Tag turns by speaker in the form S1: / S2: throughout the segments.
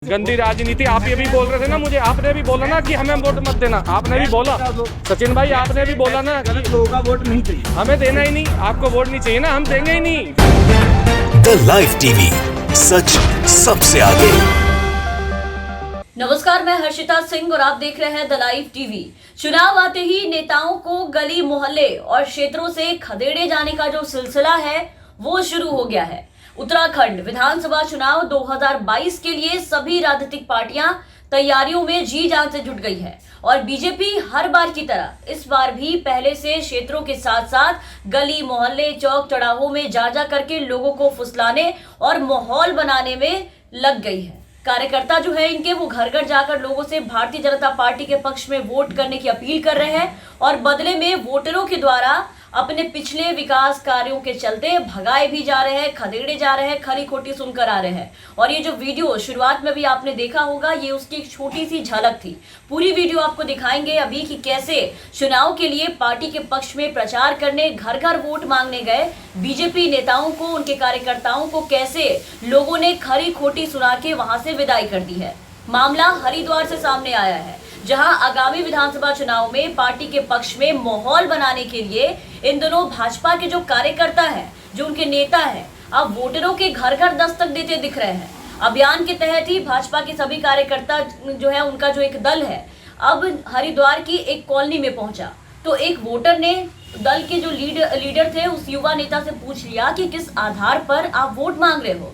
S1: गंदी राजनीति। आप ये भी बोल रहे थे ना, मुझे आपने भी बोला ना कि हमें वोट मत देना, आपने भी बोला सचिन भाई, आपने भी बोला ना
S2: गलत लोगों का वोट नहीं चाहिए,
S1: हमें देना ही नहीं, आपको वोट नहीं चाहिए ना, हम देंगे ही नहीं।
S3: द लाइव टीवी, सच सबसे आगे।
S4: नमस्कार, मैं हर्षिता सिंह और आप देख रहे हैं द लाइव टीवी। चुनाव आते ही नेताओं को गली मोहल्ले और क्षेत्रों से खदेड़े जाने का जो सिलसिला है वो शुरू हो गया है। उत्तराखंड विधानसभा चुनाव 2022 के लिए सभी राजनीतिक पार्टियां तैयारियों में जी जान से जुट गई है और बीजेपी हर बार की तरह इस बार भी पहले से क्षेत्रों के साथ साथ गली मोहल्ले चौक चौराहों में जा करके लोगों को फुसलाने और माहौल बनाने में लग गई है। कार्यकर्ता जो है इनके वो घर घर जाकर लोगों से भारतीय जनता पार्टी के पक्ष में वोट करने की अपील कर रहे हैं और बदले में वोटरों के द्वारा अपने पिछले विकास कार्यों के चलते भगाए भी जा रहे हैं, खदेड़े जा रहे हैं, खरी खोटी सुनकर आ रहे हैं। और ये जो वीडियो शुरुआत में भी आपने देखा होगा, ये उसकी एक छोटी सी झलक थी। पूरी वीडियो आपको दिखाएंगे अभी कि कैसे चुनाव के लिए पार्टी के पक्ष में प्रचार करने घर घर वोट मांगने गए बीजेपी नेताओं को, उनके कार्यकर्ताओं को कैसे लोगों ने खरी खोटी सुना के वहां से विदाई कर दी है। मामला हरिद्वार से सामने आया है, जहां आगामी विधानसभा चुनाव में पार्टी के पक्ष में माहौल बनाने के लिए इन दोनों भाजपा के जो कार्यकर्ता हैं, जो उनके नेता हैं, अब वोटरों के घर घर दस्तक देते दिख रहे हैं। अभियान के तहत ही भाजपा के सभी कार्यकर्ता जो है, उनका जो एक दल है, अब हरिद्वार की एक कॉलोनी में पहुंचा तो एक वोटर ने दल के जो लीडर थे उस युवा नेता से पूछ लिया कि किस आधार पर आप वोट मांग रहे हो,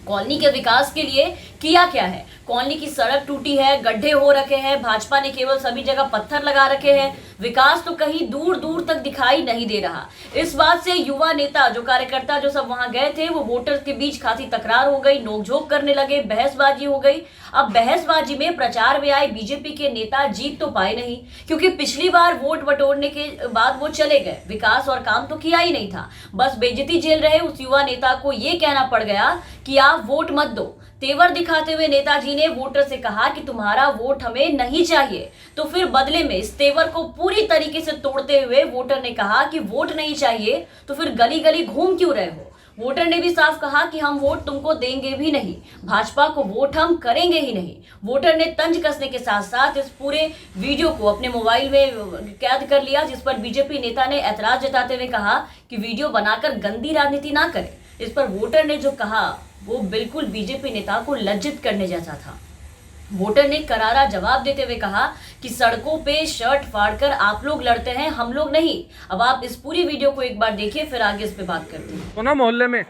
S4: कॉलोनी के विकास के लिए किया क्या है। कॉलोनी की सड़क टूटी है, गड्ढे हो रखे हैं, भाजपा ने केवल सभी जगह पत्थर लगा रखे हैं, विकास तो कहीं दूर दूर तक दिखाई नहीं दे रहा। इस बात से युवा नेता, जो कार्यकर्ता जो सब वहां गए थे, वो वोटर्स के बीच खासी तकरार हो गई, नोकझोंक करने लगे, बहसबाजी हो गई। अब बहसबाजी में प्रचार में आए बीजेपी के नेता जीत तो पाए नहीं, क्योंकि पिछली बार वोट बटोरने के बाद वो चले गए, विकास और काम तो किया ही नहीं था, बस बेइज्जती झेल रहे उस युवा नेता को ये कहना पड़ गया कि आप वोट मत दो। तेवर दिखाते हुए नेताजी ने वोटर से कहा कि तुम्हारा वोट हमें नहीं चाहिए। तो फिर बदले में इस तेवर को पूरी तरीके से तोड़ते हुए वोटर ने कहा कि वोट नहीं चाहिए तो फिर गली गली घूम क्यों रहे हो। वोटर ने भी साफ कहा कि हम वोट तुमको देंगे भी नहीं, भाजपा को वोट हम करेंगे ही नहीं। वोटर ने तंज कसने के साथ साथ इस पूरे वीडियो को अपने मोबाइल में कैद कर लिया, जिस पर बीजेपी नेता ने ऐतराज जताते हुए कहा कि वीडियो बनाकर गंदी राजनीति ना करें। इस पर वोटर ने जो कहा वो बिल्कुल बीजेपी नेता को लज्जित करने जैसा था। वोटर ने करारा जवाब देते हुए कहा कि सड़कों पे शर्ट फाड़कर आप लोग लड़ते हैं, हम लोग नहीं। अब आप इस पूरी वीडियो को एक बार देखिए, फिर आगे इस पे बात करते हैं।
S1: तो ना मोहल्ले में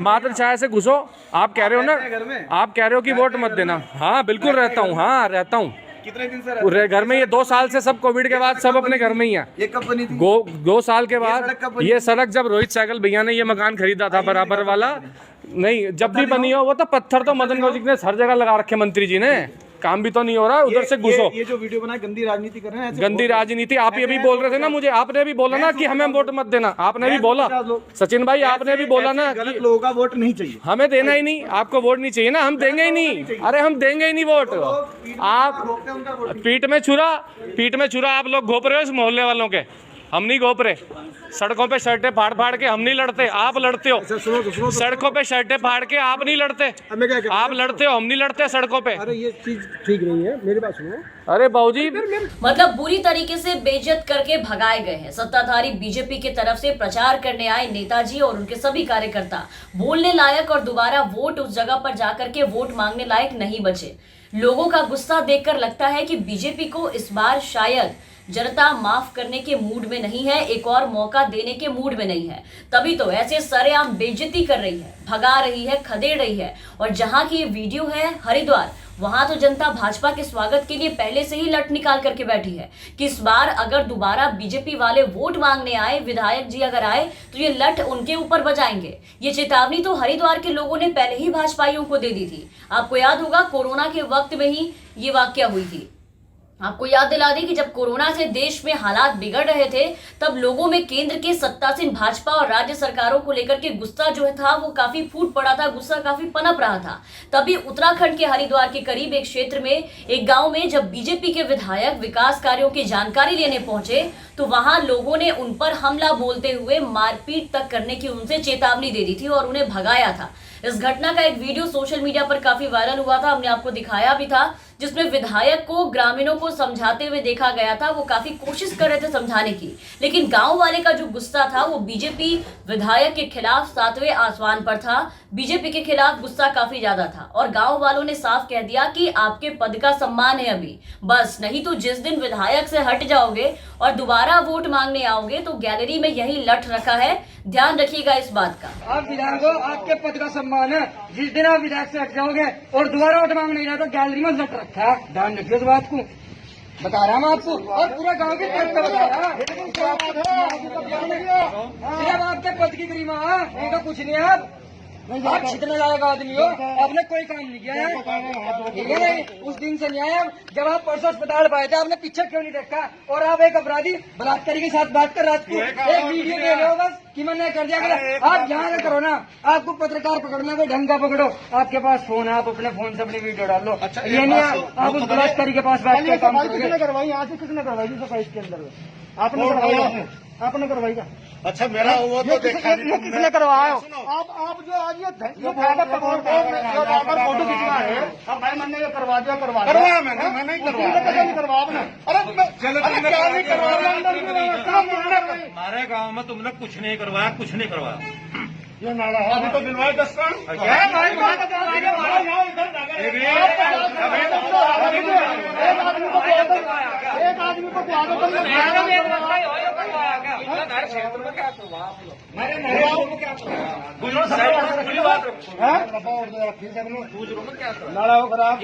S1: मात्र चाय से घुसो, आप कह रहे हो ना, आप कह रहे हो कि वोट मत देना। हाँ बिल्कुल रहता हूँ, हाँ रहता हूँ।
S2: कितने दिन से
S1: घर में ये 2 साल से, सब कोविड के बाद सब अपने घर में ही है।
S2: ये कब बनी थी?
S1: 2 साल के बाद ये सड़क जब रोहित साइकिल भैया ने ये मकान खरीदा था बराबर वाला, नहीं जब भी बनी हो, वो तो पत्थर तो मदन कौशिक ने हर जगह लगा रखे, मंत्री जी ने, काम भी तो नहीं हो रहा, उधर से घुसो।
S2: ये जो वीडियो बनाए गंदी राजनीति कर रहे हैं,
S1: गंदी राजनीति। आप ये भी बोल रहे थे ना, मुझे आपने भी बोला ना कि हमें वोट मत देना, आपने भी बोला सचिन भाई, आपने भी बोला ना
S2: गलत लोगों का वोट नहीं चाहिए,
S1: हमें देना ही नहीं, आपको वोट नहीं चाहिए ना, हम देंगे ही नहीं। अरे हम देंगे ही नहीं वोट। आप पीठ में छुरा आप लोग घोप रहे हो इस मोहल्ले वालों के, हम नहीं घोप रहे। सड़कों पे शर्टें फाड़ के हम नहीं लड़ते, आप लड़ते हो। सड़कों पे शर्टें फाड़ के आप नहीं लड़ते, आप लड़ते हो, हम नहीं लड़ते सड़कों पे।
S2: अरे ये चीज ठीक नहीं है, मेरी बात सुनो।
S1: अरे बाबूजी,
S4: मतलब बुरी तरीके से बेइज्जत करके भगाए गए हैं सत्ताधारी बीजेपी की तरफ से प्रचार करने आए नेताजी और उनके सभी कार्यकर्ता। बोलने लायक और दोबारा वोट उस जगह पर जाकर के वोट मांगने लायक नहीं बचे। लोगों का गुस्सा देखकर लगता है कि बीजेपी को इस बार शायद जनता माफ करने के मूड में नहीं है, एक और मौका देने के मूड में नहीं है, तभी तो ऐसे सरेआम बेइज्जती कर रही है, भगा रही है, खदेड़ रही है। और जहां की ये वीडियो है हरिद्वार, वहां तो जनता भाजपा के स्वागत के लिए पहले से ही लट निकाल करके बैठी है कि इस बार अगर दोबारा बीजेपी वाले वोट मांगने आए, विधायक जी अगर आए, तो ये लट उनके ऊपर बजाएंगे। ये चेतावनी तो हरिद्वार के लोगों ने पहले ही भाजपाइयों को दे दी थी। आपको याद होगा कोरोना के वक्त में ही ये वाकया हुई थी। आपको याद दिला दें कि जब कोरोना से देश में हालात बिगड़ रहे थे तब लोगों में केंद्र के सत्तासीन भाजपा और राज्य सरकारों को लेकर के गुस्सा जो था वो काफी फूट पड़ा था, गुस्सा काफी पनप रहा था। तभी उत्तराखंड के हरिद्वार के करीब एक क्षेत्र में एक गांव में जब बीजेपी के विधायक विकास कार्यों की जानकारी लेने पहुंचे तो वहां लोगों ने उन पर हमला बोलते हुए मारपीट तक करने की उनसे चेतावनी दे दी थी और उन्हें भगाया था। इस घटना का एक वीडियो सोशल मीडिया पर काफी वायरल हुआ था, हमने आपको दिखाया भी था, जिसमें विधायक को ग्रामीणों को समझाते हुए देखा गया था। वो काफी कोशिश कर रहे थे समझाने की, लेकिन गांव वाले का जो गुस्सा था वो बीजेपी विधायक के खिलाफ 7वें आसमान पर था। बीजेपी के खिलाफ गुस्सा काफी ज्यादा था और गांव वालों ने साफ कह दिया कि आपके पद का सम्मान है अभी, बस नहीं तो जिस दिन विधायक से हट जाओगे और दोबारा वोट मांगने आओगे तो गैलरी में यही लठ रखा है, ध्यान रखिएगा इस बात का।
S5: आप विधायक हो, आपके पद का सम्मान है, जिस दिन आप विधायक से हट जाओगे और दोबारा वोट मांगने नहीं जाता गैलरी में लट रखा है, ध्यान रखिए इस बात को, बता रहा हूँ आपको। और पूरे गांव की तरफ बता रहा सिर्फ आपके पद की गरिमा है, इनका कुछ नहीं है। आप छिटने लायक आदमी हो, आपने कोई काम नहीं किया है, ठीक है नहीं? उस दिन से नहीं आया जब आप परसों अस्पताल पाए थे, आपने पीछे क्यों नहीं देखा? और आप एक अपराधी बलात्कारी के साथ बात कर रात को एक वीडियो दे रहे हो बस कि मैंने कर दिया। आप यहाँ का करो ना, आपको पत्रकार पकड़ना कोई ढंग का पकड़ो, आपके पास फोन है, आप अपने फोन से अपनी वीडियो डाल लो। ये नहीं आप उस बलात्कारी के पास बैठ कर काम करोगे।
S2: किसने करवाई? यहाँ से किसने करवाई? इसके अंदर आपने करवाई? आपने करवाई का?
S6: अच्छा मेरा वो तो देखा नहीं तुमने।
S2: किसने करवाया? आप जो आज ये फोटो खिंचवा रहे हैं, अब भाई मैंने ये करवा दिया,
S6: करवाया मैंने, मैं नहीं करवाया।
S2: नहीं करवा आपने?
S6: अरे क्या नहीं करवाया?
S7: हमारे गांव में तुमने कुछ नहीं करवाया, कुछ नहीं करवाया।
S6: ये नाला अभी तो दिलवाए 10 का
S2: एक आदमी को
S6: नाला हो खराब।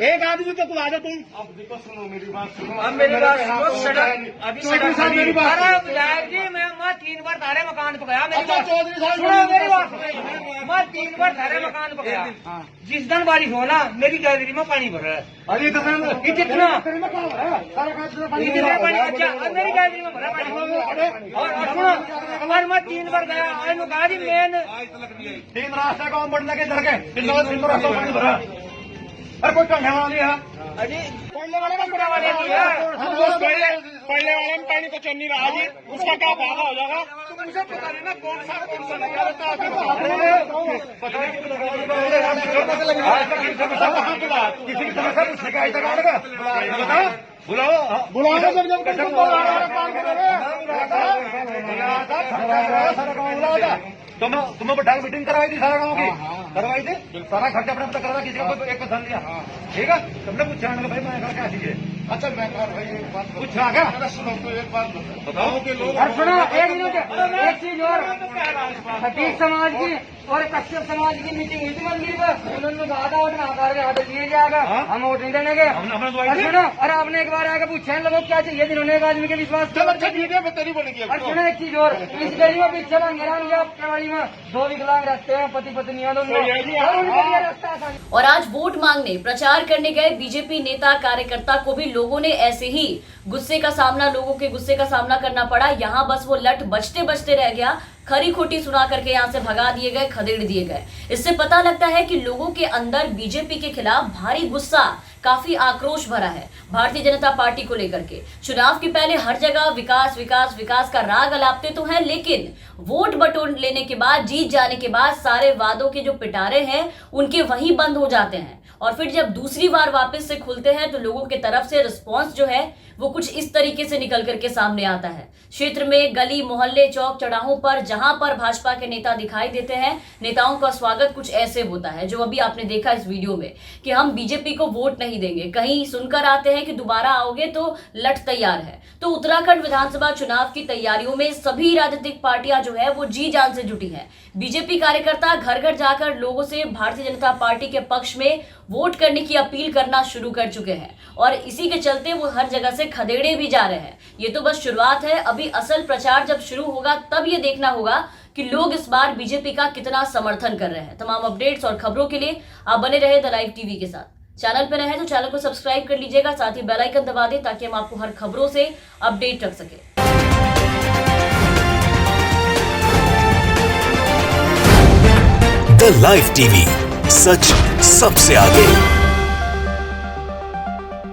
S2: एक आदमी को बुला दो तुम।
S6: अब तो सुनो मेरी बात, सुनो
S5: अब मेरी बात सुनो, अभी
S6: चौधरी साहब मेरी बात
S5: अरे विधायक जी मैं 3 बार तारे मकान पे गया,
S6: अच्छा चौधरी साहब
S5: सुनो मेरी बात, मैं 3 बार तारे मकान पे गया। जिस दिन बारिश हो ना मेरी गैलरी में पानी भर रहा है,
S6: अरे
S5: कितना इतना पानी, अच्छा मेरी गैलरी में भरा पानी। और सुनो और मैं 3 बार गया, आज कहा जी मेन
S6: 3 रास्ता गाँव बढ़ने के इधर के 3 रास्ता पानी भरा। अरे कोई कहने वाली है?
S5: अजी पहले वाले का पूरा वाले की है,
S6: पहले वाले में पानी को चल नहीं रहा जी, उसका क्या फायदा हो जाएगा? तुमसे पता नहीं ना कौन सा नहीं रहता है। किसी की समस्या पूछने का ऐसा कौन का बुलाओ तुम्हें बैठा मीटिंग करवाई थी सारा गाँव की, करवाई थी, सारा खर्चा अपने पता करा, किसी का कोई एक पसंद लिया, ठीक है? तुमने पूछा भाई मैं क्या चीज है? अच्छा मैं भाई एक बात पूछा क्या? सुनो तो एक बात बताओ कि लोग
S5: सुनो एक चीज और, खटीक समाज की और कश्यप समाज की मीटिंग हुई थी मंदिर पर, उन्होंने कहा था वोट ना करके ऑर्डर दिए जाएगा, हम वोट नहीं देने के। सुनो और आपने एक बार आकर पूछा लोगों क्या चाहिए, जिन्होंने एक आदमी के विश्वास किया।
S6: अच्छा ठीक है मैं तेरी बोलेगी।
S5: और सुनो एक चीज और, इस गली में पीछे अंधेरा नहीं, आपके वाली में 2 विकलांग रखते हैं, पति पत्नी
S4: और आज वोट मांगने प्रचार करने गए बीजेपी नेता कार्यकर्ता को भी लोगों ने ऐसे ही गुस्से का सामना, लोगों के गुस्से का सामना करना पड़ा। यहाँ बस वो लट बचते बचते रह गया, खरी खोटी सुना करके यहाँ से भगा दिए गए, खदेड़ दिए गए। इससे पता लगता है कि लोगों के अंदर बीजेपी के खिलाफ भारी गुस्सा, काफी आक्रोश भरा है भारतीय जनता पार्टी को लेकर के। चुनाव के पहले हर जगह विकास विकास विकास का राग अलापते तो हैं, लेकिन वोट बटोर लेने के बाद, जीत जाने के बाद सारे वादों के जो पिटारे हैं उनके वहीं बंद हो जाते हैं। और फिर जब दूसरी बार वापस से खुलते हैं तो लोगों की तरफ से रिस्पॉन्स जो है वो कुछ इस तरीके से निकल करके सामने आता है। क्षेत्र में गली मोहल्ले चौक चौराहों पर जहां पर भाजपा के नेता दिखाई देते हैं, नेताओं का स्वागत कुछ ऐसे होता है जो अभी आपने देखा इस वीडियो में कि हम बीजेपी को वोट नहीं देंगे। कहीं सुनकर आते हैं कि दोबारा आओगे तो लठ तैयार है। तो उत्तराखंड विधानसभा चुनाव की तैयारियों में सभी राजनीतिक पार्टियां जो है वो जी जान से जुटी है। बीजेपी कार्यकर्ता घर घर जाकर लोगों से भारतीय जनता पार्टी के पक्ष में वोट करने की अपील करना शुरू कर चुके हैं और इसी के चलते वो हर जगह से खदेड़े भी जा रहे हैं। ये तो बस शुरुआत है, अभी असल प्रचार जब शुरू होगा तब ये देखना होगा कि लोग इस बार बीजेपी का कितना समर्थन कर रहे हैं। तमाम अपडेट्स और खबरों के लिए आप बने रहे द लाइव टीवी के साथ। चैनल पर रहे तो चैनल को सब्सक्राइब कर लीजिएगा, साथ ही बेल आइकन दबा दें ताकि हम आपको हर खबरों से अपडेट रख सके।
S3: द लाइव टीवी, सच सबसे आगे।